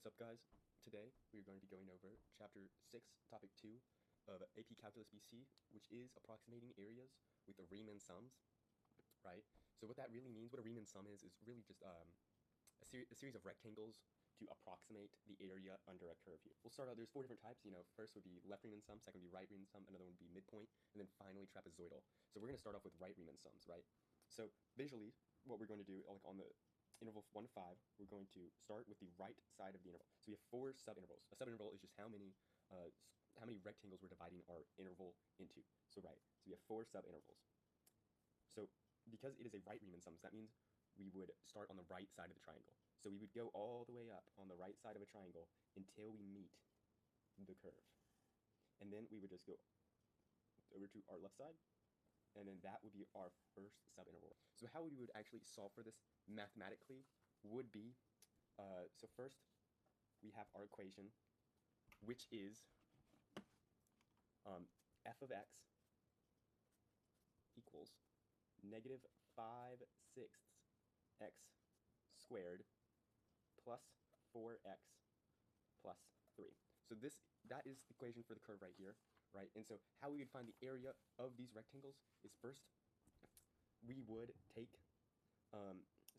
What's up, guys? Today we are going to be going over Chapter 6, Topic 2 of AP Calculus BC, which is approximating areas with the Riemann sums, right? So what that really means, what a Riemann sum is really just a series of rectangles to approximate the area under a curve here. We'll start out, there's four different types, first would be left Riemann sum, second would be right Riemann sum, another one would be midpoint, and then finally trapezoidal. So we're going to start off with right Riemann sums, right? So visually, what we're going to do, like on the interval 1 to 5, we're going to start with the right side of the interval. So we have four subintervals. A subinterval is just how many rectangles we're dividing our interval into. So we have four subintervals. So because it is a right Riemann sums, that means we would start on the right side of the triangle. So we would go all the way up on the right side of a triangle until we meet the curve. And then we would just go over to our left side, and then that would be our first subinterval. So how we would actually solve for this mathematically would be, so first we have our equation, which is f of x equals negative 5/6 x squared plus 4x plus 3. So that is the equation for the curve right here, right? And so how we would find the area of these rectangles is first we would take,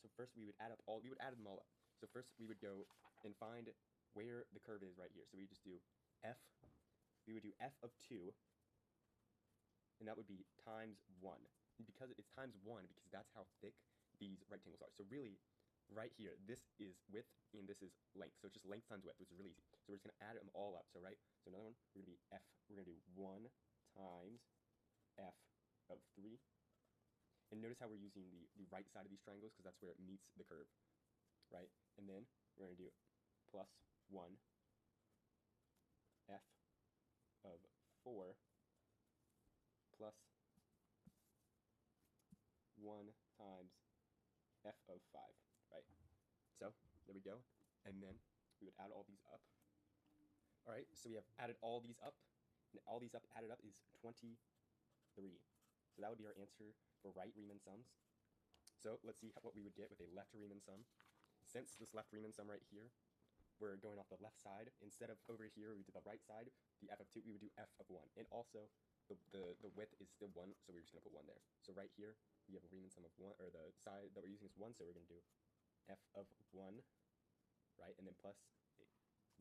so first we would add them all up. So first we would go and find where the curve is right here. So we just do we would do f of 2, and that would be times 1. And because it's times 1, because that's how thick these rectangles are. So really, right here, this is width and this is length. So it's just length times width, which is really easy. So we're just going to add them all up. So another one, we're going to be f. We're going to do 1 times f of 3. And notice how we're using the right side of these triangles because that's where it meets the curve, right? And then we're going to do plus 1 f of 4 plus 1 times f of 5, right? So there we go. And then we would add all these up. All right, so we have added all these up, and all these added up is 23. So that would be our answer for right Riemann sums. So let's see what we would get with a left Riemann sum. Since this left Riemann sum right here, we're going off the left side. Instead of over here, we do the right side, the f of 2, we would do f of 1. And also, the width is still 1, so we're just going to put 1 there. So right here, we have a Riemann sum of 1, or the side that we're using is 1, so we're going to do f of 1, right? And then plus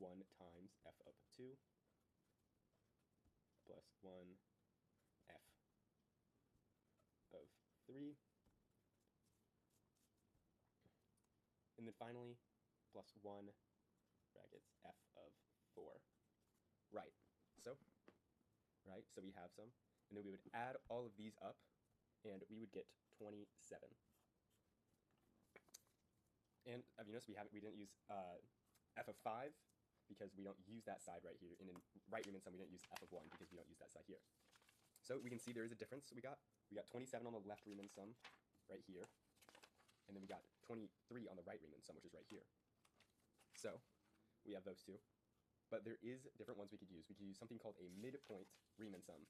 1 times f of 2 plus 1 f of 3. And then finally, plus 1 brackets f of 4. Right. So we have some. And then we would add all of these up, and we would get 27. And have you noticed we didn't use f of 5 because we don't use that side right here. And in right Riemann sum, we don't use f of 1 because we don't use that side here. So we can see there is a difference. We got 27 on the left Riemann sum right here, and then we got 23 on the right Riemann sum, which is right here. So we have those two. But there is different ones we could use. We could use something called a midpoint Riemann sum.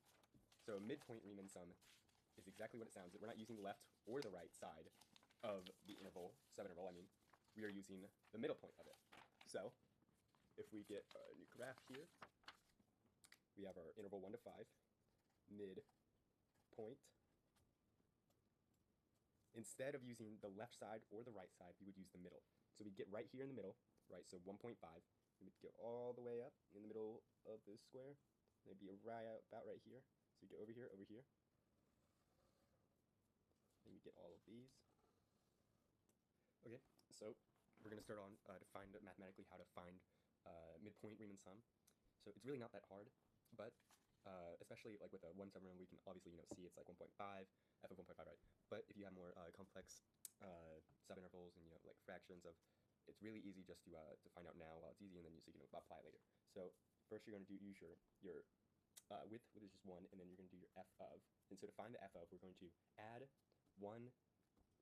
So a midpoint Riemann sum is exactly what it sounds. We're not using the left or the right side of the subinterval. I mean, we are using the middle point of it. So if we get a new graph here, we have our interval 1 to 5, midpoint. Instead of using the left side or the right side, we would use the middle. So we'd get right here in the middle, right? So 1.5. We would go all the way up in the middle of this square. It'd be about right here. So we go over here, over here. Then we get all of these. Okay, so we're going to start on to find mathematically how to find midpoint Riemann sum. So it's really not that hard, but especially like with a 1 subinterval, we can obviously see it's like 1.5, f of 1.5, right? But if you have more complex subintervals and like fractions of, it's really easy just to find out now while it's easy, and then you can apply it later. So first you're going to use your width, which is just 1, and then you're going to do your f of. And so to find the f of, we're going to add 1,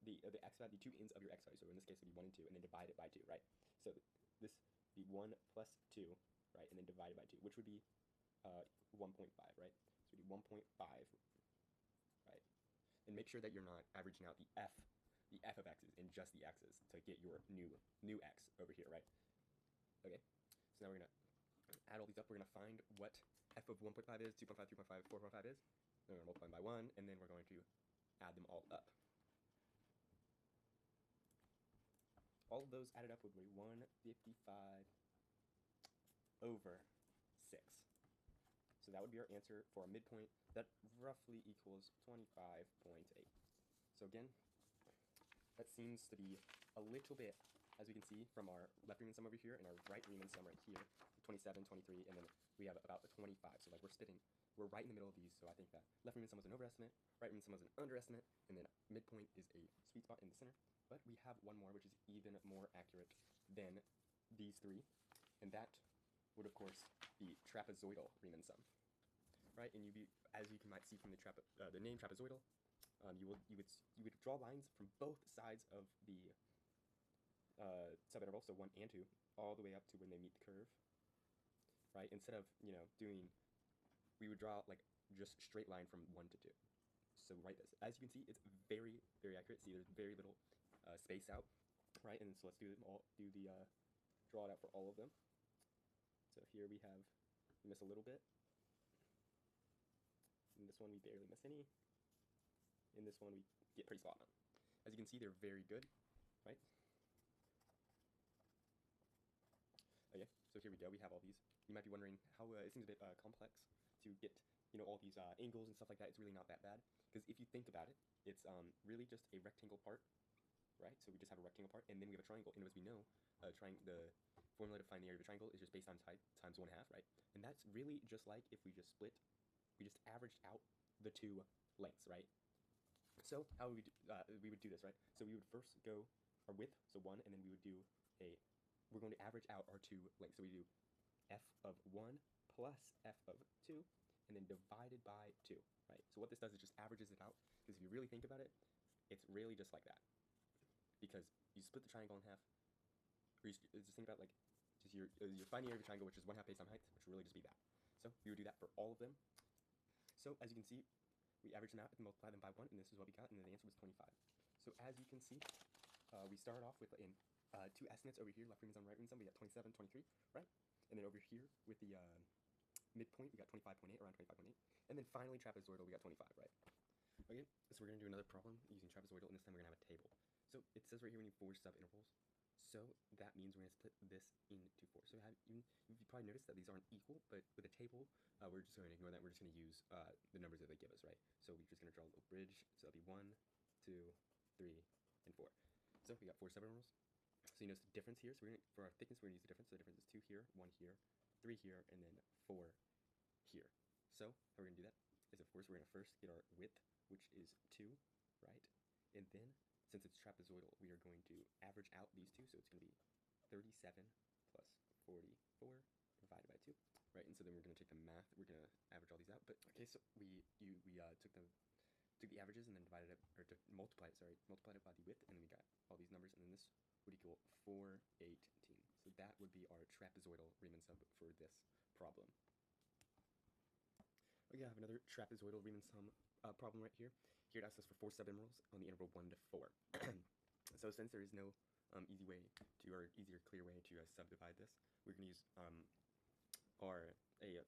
the x value, the two ends of your x value. So in this case, it would be 1 and 2, and then divide it by 2, right? So this would be 1 plus 2, right? And then divided by 2, which would be 1.5, right? So we do 1.5, right? And make sure that you're not averaging out the f of x's and just the x's to get your new x over here, right? Okay, so now we're going to add all these up. We're going to find what f of 1.5 is, 2.5, 3.5, 4.5 is. Then we're going to multiply them by 1, and then we're going to add them all up. All of those added up would be 155 over 6. So that would be our answer for a midpoint that roughly equals 25.8. So again, that seems to be a little bit, as we can see from our left Riemann sum over here and our right Riemann sum right here, 27, 23, and then we have about a 25. So like we're right in the middle of these, so I think that left Riemann sum was an overestimate, right Riemann sum was an underestimate, and then midpoint is a sweet spot in the center. But we have one more, which is even more accurate than these three, and that would, of course, be trapezoidal Riemann sum, right? And as you might see from the name trapezoidal, you would draw lines from both sides of the subinterval, so 1 and 2, all the way up to when they meet the curve, right? Instead of we would draw like just straight line from 1 to 2. So write this. As you can see, it's very, very accurate. See, there's very little space out, right? And so let's do them all. Draw it out for all of them. So here we miss a little bit. In this one, we barely miss any. In this one, we get pretty spot on. As you can see, they're very good, right? Okay, so here we go. We have all these. You might be wondering how it seems a bit complex to get all these angles and stuff like that. It's really not that bad, because if you think about it, it's really just a rectangle part, right? So we just have a rectangle part, and then we have a triangle. And as we know, the formula to find the area of a triangle is just based on height times 1/2, right? And that's really just like if we just averaged out the two lengths, right? So how would we would do this, right? So we would first go our width, so 1, and then we would do we're going to average out our two lengths. So we do f of 1 plus f of 2, and then divided by 2, right? So what this does is just averages it out, because if you really think about it, it's really just like that. Because you split the triangle in half, or you just think about like, just you're finding the area of a triangle, which is 1/2 based on height, which would really just be that. So we would do that for all of them. So as you can see, we average them out and multiply them by 1, and this is what we got, and then the answer was 25. So as you can see, we started off with two estimates over here, left Riemann sum, right Riemann sum. We got 27, 23, right? And then over here with the midpoint, we got 25.8, around 25.8. And then finally trapezoidal, we got 25, right? Okay, so we're going to do another problem using trapezoidal, and this time we're going to have a table. So it says right here we need 4 subintervals. So that means we're going to split this into 4. So you probably noticed that these aren't equal, but with a table, we're just going to ignore that. We're just going to use the numbers that they give us, right? So we're just going to draw a little bridge. So that'll be 1, 2, 3, and 4. So we got 4 subintervals. So you notice the difference here. So for our thickness, we're going to use the difference. So the difference is 2 here, 1 here, 3 here, and then 4 here. So how we're going to do that is, of course, we're going to first get our width, which is 2, right? And then, since it's trapezoidal, we are going to average out these two. So it's going to be 37 plus 44 divided by 2, right? And so then we're going to take the math. We're going to average all these out. But okay, so we took the averages and then multiplied it by the width, and then we got all these numbers, and then this would equal 418. So that would be our trapezoidal Riemann sum for this problem. Okay, I have another trapezoidal Riemann sum problem right here. Here it asks us for 4 subintervals on the interval 1 to 4. So since there is no easier clear way to subdivide this, we're going to use a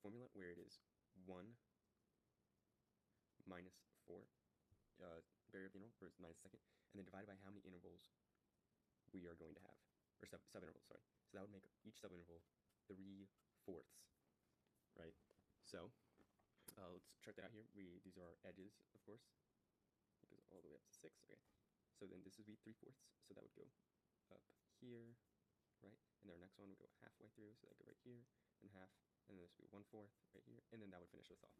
formula where it is 1 minus 4, barrier of the interval, or it's minus second, and then divided by how many intervals we are going to have, or subintervals, sorry. So that would make each subinterval 3/4, right? So let's check that out here. These are our edges, of course. It goes all the way up to 6. Okay. So then this would be 3/4. So that would go up here, right? And our next one would go halfway through. So that would go right here, and half, and then this would be 1/4 right here, and then that would finish us off.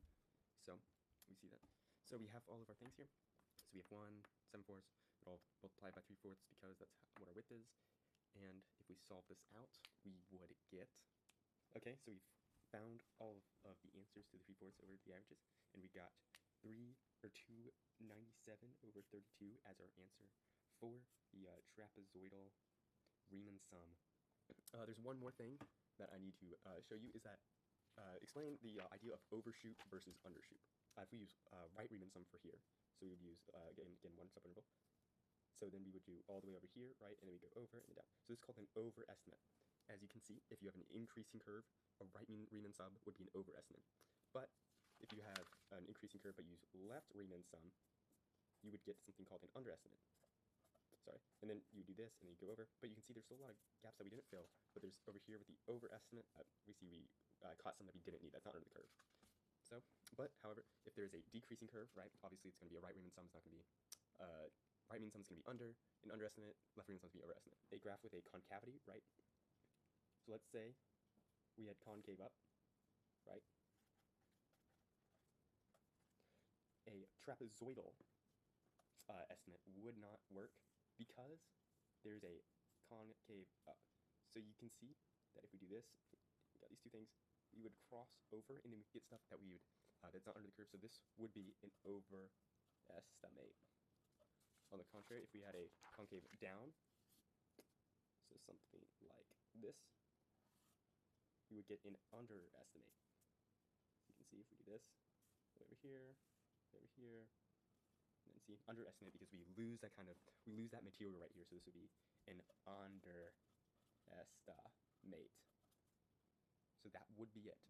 So we see that. So we have all of our things here. So we have 1, 7/4. It all multiplied by 3/4 because that's what our width is. And if we solve this out, we would get. Okay, so we've found all of the answers to the 3/4 over the averages, and we got 297 over 32 as our answer for the trapezoidal Riemann sum. There's one more thing that I need to show you, is that explain the idea of overshoot versus undershoot. If we use right Riemann sum for here, so we would use again 1 subinterval. So then we would do all the way over here, right, and then we go over and then down. So this is called an overestimate. as you can see, if you have an increasing curve, a right Riemann sum would be an overestimate. But if you have an increasing curve but use left Riemann sum, you would get something called an underestimate. Sorry, and then you do this, and then you go over, but you can see there's still a lot of gaps that we didn't fill, but there's over here with the overestimate, we see we caught some that we didn't need, that's not under the curve. So, but, however, if there's a decreasing curve, right, obviously it's going to be a right Riemann sum, it's not going to be, right Riemann sum is going to be under, an underestimate, left Riemann sum is going to be overestimate. A graph with a concavity, right, so let's say we had concave up, right, a trapezoidal estimate would not work, because there's a concave up. So you can see that if we do this, we got these two things, we would cross over and then we get stuff that we would, that's not under the curve, so this would be an overestimate. On the contrary, if we had a concave down, so something like this, we would get an underestimate. You can see if we do this, over here, and then see underestimate because we lose that material right here, so this would be an underestimate. So that would be it.